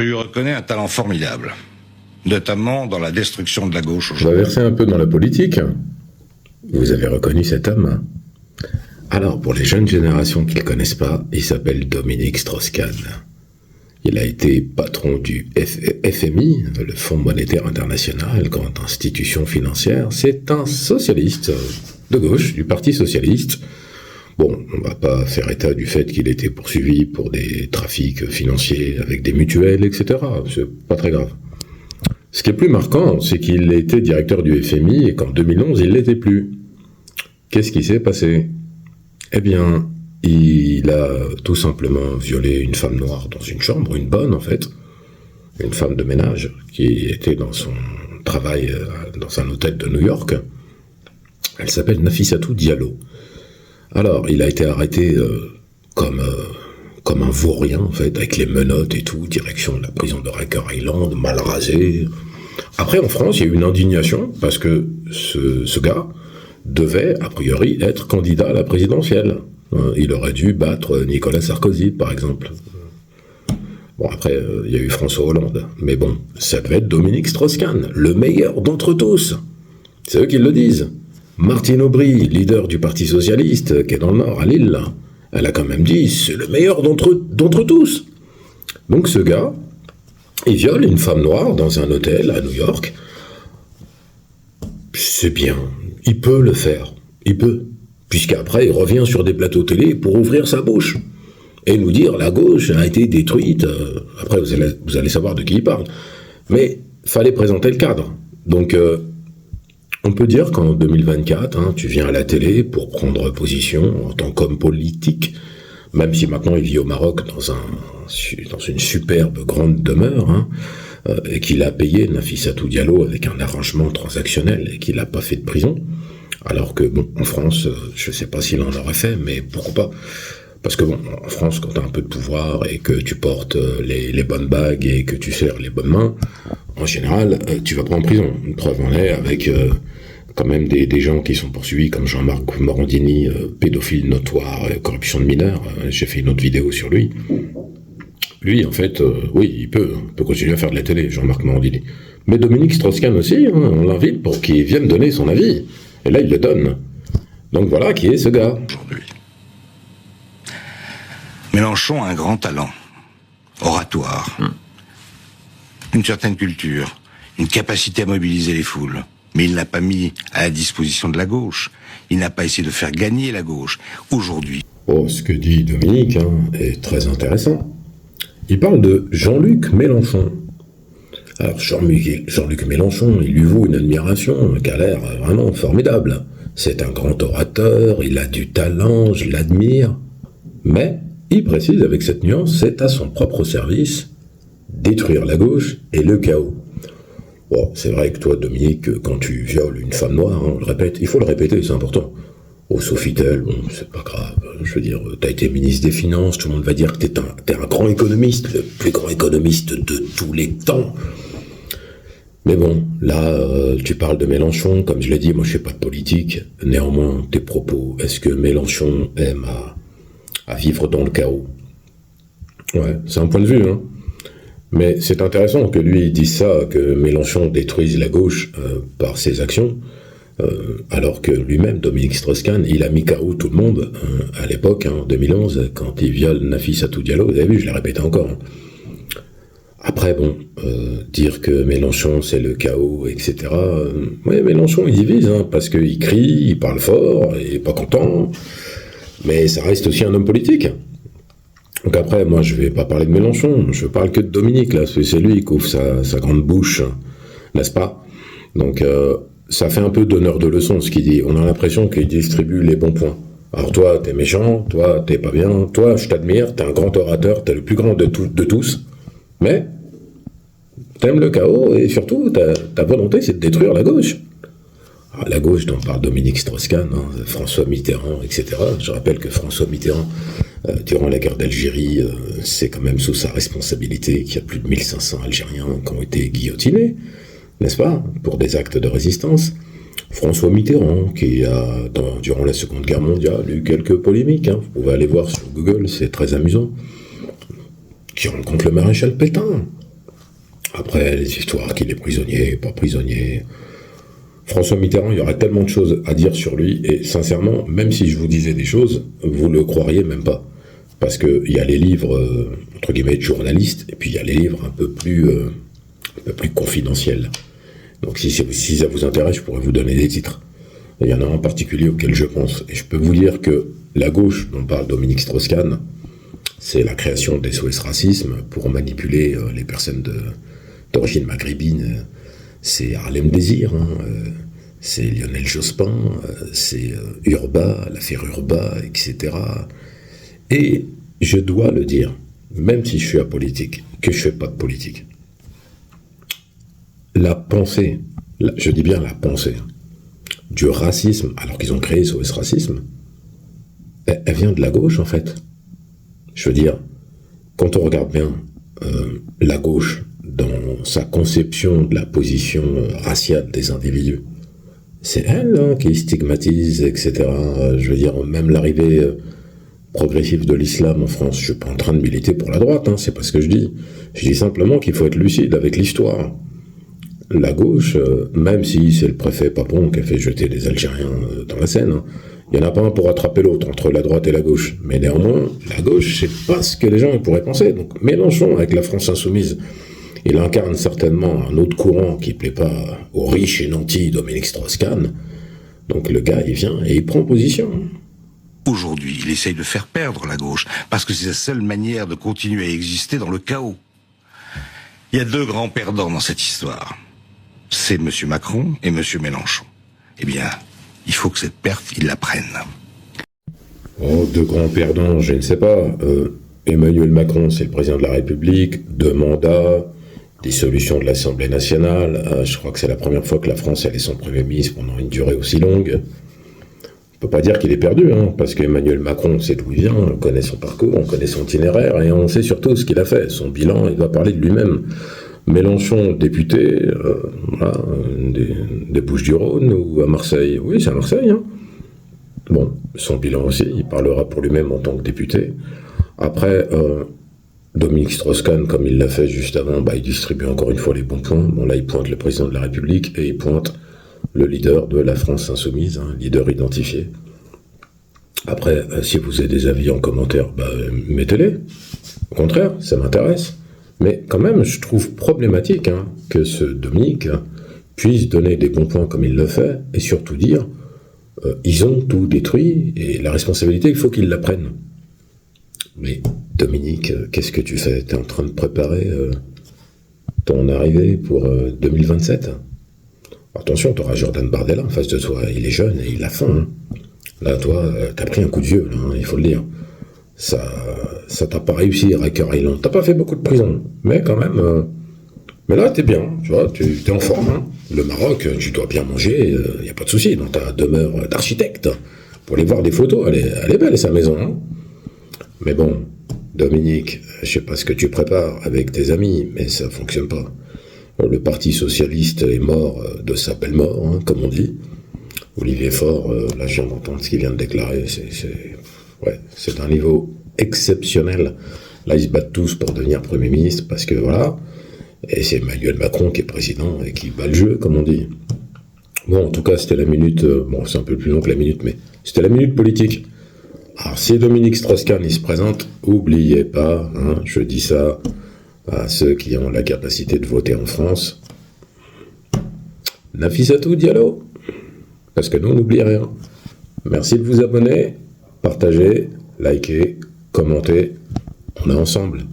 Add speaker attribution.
Speaker 1: lui reconnais un talent formidable, notamment dans la destruction de la gauche
Speaker 2: On va
Speaker 1: aujourd'hui.
Speaker 2: verser un peu dans la politique. Vous avez reconnu cet homme? Alors, pour les jeunes générations qui ne le connaissent pas, il s'appelle Dominique Strauss-Kahn. Il a été patron du FMI, le Fonds monétaire international, grande institution financière. C'est un socialiste de gauche, du Parti socialiste. Bon, on va pas faire état du fait qu'il était poursuivi pour des trafics financiers avec des mutuelles, etc. C'est pas très grave. Ce qui est plus marquant, c'est qu'il était directeur du FMI et qu'en 2011, il l'était plus. Qu'est-ce qui s'est passé? Eh bien, il a tout simplement violé une femme noire dans une chambre, une bonne en fait, une femme de ménage qui était dans son travail dans un hôtel de New York. Elle s'appelle Nafissatou Diallo. Alors, il a été arrêté comme un vaurien en fait, avec les menottes et tout, direction de la prison de Rikers Island, mal rasé. Après, en France, il y a eu une indignation parce que ce gars devait, a priori, être candidat à la présidentielle. Il aurait dû battre Nicolas Sarkozy, par exemple. Bon, après, il y a eu François Hollande. Mais bon, ça devait être Dominique Strauss-Kahn, le meilleur d'entre tous. C'est eux qui le disent. Martine Aubry, leader du Parti Socialiste, qui est dans le Nord, à Lille, là, elle a quand même dit, c'est le meilleur d'entre tous. Donc ce gars, il viole une femme noire dans un hôtel à New York. C'est bien. Il peut le faire. Il peut. Puisqu'après, il revient sur des plateaux télé pour ouvrir sa bouche. Et nous dire, la gauche a été détruite. Après, vous allez savoir de qui il parle. Mais fallait présenter le cadre. Donc, on peut dire qu'en 2024, tu viens à la télé pour prendre position en tant qu'homme politique, même si maintenant il vit au Maroc dans une superbe grande demeure, et qu'il a payé Nafissatou Diallo avec un arrangement transactionnel et qu'il n'a pas fait de prison. Alors que, bon, en France, je ne sais pas s'il en aurait fait, mais pourquoi pas? Parce que, bon, en France, quand tu as un peu de pouvoir et que tu portes les bonnes bagues et que tu serres les bonnes mains, en général, tu vas pas en prison. Une preuve en est avec quand même des gens qui sont poursuivis, comme Jean-Marc Morandini, pédophile notoire, corruption de mineurs. J'ai fait une autre vidéo sur lui. Lui, en fait, oui, il peut continuer à faire de la télé, Jean-Marc Morandini. Mais Dominique Strauss-Kahn aussi, on l'invite pour qu'il vienne donner son avis. Et là, il le donne. Donc voilà qui est ce gars.
Speaker 1: Aujourd'hui. Mélenchon a un grand talent, oratoire, une certaine culture, une capacité à mobiliser les foules. Mais il n'a pas mis à la disposition de la gauche. Il n'a pas essayé de faire gagner la gauche. Aujourd'hui.
Speaker 2: Oh, ce que dit Dominique est très intéressant. Il parle de Jean-Luc Mélenchon. Alors Jean-Luc Mélenchon, il lui vaut une admiration qui a l'air vraiment formidable. C'est un grand orateur, il a du talent, je l'admire. Mais, il précise avec cette nuance, c'est à son propre service détruire la gauche et le chaos. Bon, c'est vrai que toi, Dominique, quand tu violes une femme noire, on le répète, il faut le répéter, c'est important. Oh, Sofitel, bon, c'est pas grave. Je veux dire, t'as été ministre des Finances, tout le monde va dire que t'es un grand économiste, le plus grand économiste de tous les temps. Mais bon, là, tu parles de Mélenchon, comme je l'ai dit, moi je fais pas de politique. Néanmoins, tes propos, est-ce que Mélenchon aime à vivre dans le chaos? Ouais, c'est un point de vue, Mais c'est intéressant que lui dise ça, que Mélenchon détruise la gauche par ses actions, alors que lui-même, Dominique Strauss-Kahn, il a mis KO tout le monde à l'époque, en 2011, quand il viole Nafissatou Diallo. Vous avez vu, je l'ai répété encore. Après, bon, dire que Mélenchon c'est le chaos, etc. Oui, Mélenchon il divise, parce qu'il crie, il parle fort, il est pas content, mais ça reste aussi un homme politique. Donc après, moi je vais pas parler de Mélenchon, je parle que de Dominique, là, c'est lui qui ouvre sa grande bouche, n'est-ce pas? Donc ça fait un peu donneur de leçons ce qu'il dit, on a l'impression qu'il distribue les bons points. Alors toi, t'es méchant, toi, t'es pas bien, toi, je t'admire, t'es un grand orateur, t'es le plus grand de tous, mais t'aimes le chaos et surtout, ta volonté, c'est de détruire la gauche. Alors, la gauche dont parle Dominique Strauss-Kahn, François Mitterrand, etc. Je rappelle que François Mitterrand, durant la guerre d'Algérie, c'est quand même sous sa responsabilité qu'il y a plus de 1500 Algériens qui ont été guillotinés, n'est-ce pas, pour des actes de résistance. François Mitterrand, qui a, durant la Seconde Guerre mondiale, eu quelques polémiques, vous pouvez aller voir sur Google, c'est très amusant, qui rencontre le maréchal Pétain. Après, les histoires qu'il est prisonnier, pas prisonnier. François Mitterrand, il y aurait tellement de choses à dire sur lui, et sincèrement, même si je vous disais des choses, vous le croiriez même pas. Parce qu'il y a les livres, entre guillemets, de journalistes, et puis il y a les livres un peu plus confidentiels. Donc si ça vous intéresse, je pourrais vous donner des titres. Il y en a un en particulier auquel je pense, et je peux vous dire que la gauche, dont parle Dominique Strauss-Kahn, c'est la création des SOS Racisme pour manipuler les personnes d'origine maghrébine. C'est Harlem Désir, c'est Lionel Jospin, c'est Urba, l'affaire Urba, etc. Et je dois le dire, même si je suis apolitique, que je ne fais pas de politique. La pensée, je dis bien la pensée, du racisme, alors qu'ils ont créé SOS Racisme, elle vient de la gauche en fait. Je veux dire, quand on regarde bien la gauche dans sa conception de la position raciale des individus, c'est elle qui stigmatise, etc. Je veux dire, même l'arrivée progressive de l'islam en France, je suis pas en train de militer pour la droite, c'est pas ce que je dis. Je dis simplement qu'il faut être lucide avec l'histoire. La gauche, même si c'est le préfet Papon qui a fait jeter les Algériens dans la Seine, il n'y en a pas un pour attraper l'autre, entre la droite et la gauche. Mais néanmoins, la gauche, c'est pas ce que les gens pourraient penser. Donc Mélenchon, avec la France insoumise, il incarne certainement un autre courant qui ne plaît pas aux riches et nantis Dominique Strauss-Kahn. Donc le gars, il vient et il prend position.
Speaker 1: Aujourd'hui, il essaye de faire perdre la gauche, parce que c'est la seule manière de continuer à exister dans le chaos. Il y a deux grands perdants dans cette histoire. C'est M. Macron et M. Mélenchon. Eh bien, il faut que cette perte, ils la prennent.
Speaker 2: Oh, deux grands perdants, je ne sais pas. Emmanuel Macron, c'est le président de la République, 2 mandats, dissolution de l'Assemblée nationale. Je crois que c'est la première fois que la France allait son Premier ministre pendant une durée aussi longue. On ne peut pas dire qu'il est perdu, parce qu'Emmanuel Macron, on sait d'où il vient, on connaît son parcours, on connaît son itinéraire, et on sait surtout ce qu'il a fait. Son bilan, il va parler de lui-même. Mélenchon, député, des Bouches-du-Rhône ou à Marseille. Oui, c'est à Marseille. Bon, son bilan aussi, il parlera pour lui-même en tant que député. Après, Dominique Strauss-Kahn, comme il l'a fait juste avant, il distribue encore une fois les bons points. Bon, là, il pointe le président de la République et il pointe le leader de la France insoumise, leader identifié. Après, si vous avez des avis en commentaire, mettez-les. Au contraire, ça m'intéresse. Mais quand même, je trouve problématique que ce Dominique puisse donner des bons points comme il le fait, et surtout dire ils ont tout détruit, et la responsabilité, il faut qu'ils la prennent. Mais Dominique, qu'est-ce que tu fais? Tu es en train de préparer ton arrivée pour 2027? Attention, tu auras Jordan Bardella en face de toi, il est jeune et il a faim. Là, toi, tu as pris un coup de vieux, il faut le dire. Ça t'a pas réussi, Riker Island. T'as pas fait beaucoup de prison, mais quand même. Mais là, t'es bien, tu vois, t'es en forme. Le Maroc, tu dois bien manger, y a pas de souci. Dans ta demeure d'architecte, pour aller voir des photos, elle est belle sa maison. Mais bon, Dominique, je sais pas ce que tu prépares avec tes amis, mais ça fonctionne pas. Le Parti socialiste est mort de sa belle mort, comme on dit. Olivier Faure, là, je viens d'entendre ce qu'il vient de déclarer, c'est un niveau exceptionnel. Là, ils se battent tous pour devenir Premier ministre, parce que voilà, et c'est Emmanuel Macron qui est président et qui bat le jeu, comme on dit. Bon, en tout cas, c'était la minute, c'est un peu plus long que la minute, mais c'était la minute politique. Alors, si Dominique Strauss-Kahn, il se présente, oubliez pas, je dis ça à ceux qui ont la capacité de voter en France, Nafissatou Diallo, parce que nous, on n'oublie rien. Merci de vous abonner, partagez, likez, commentez, on est ensemble.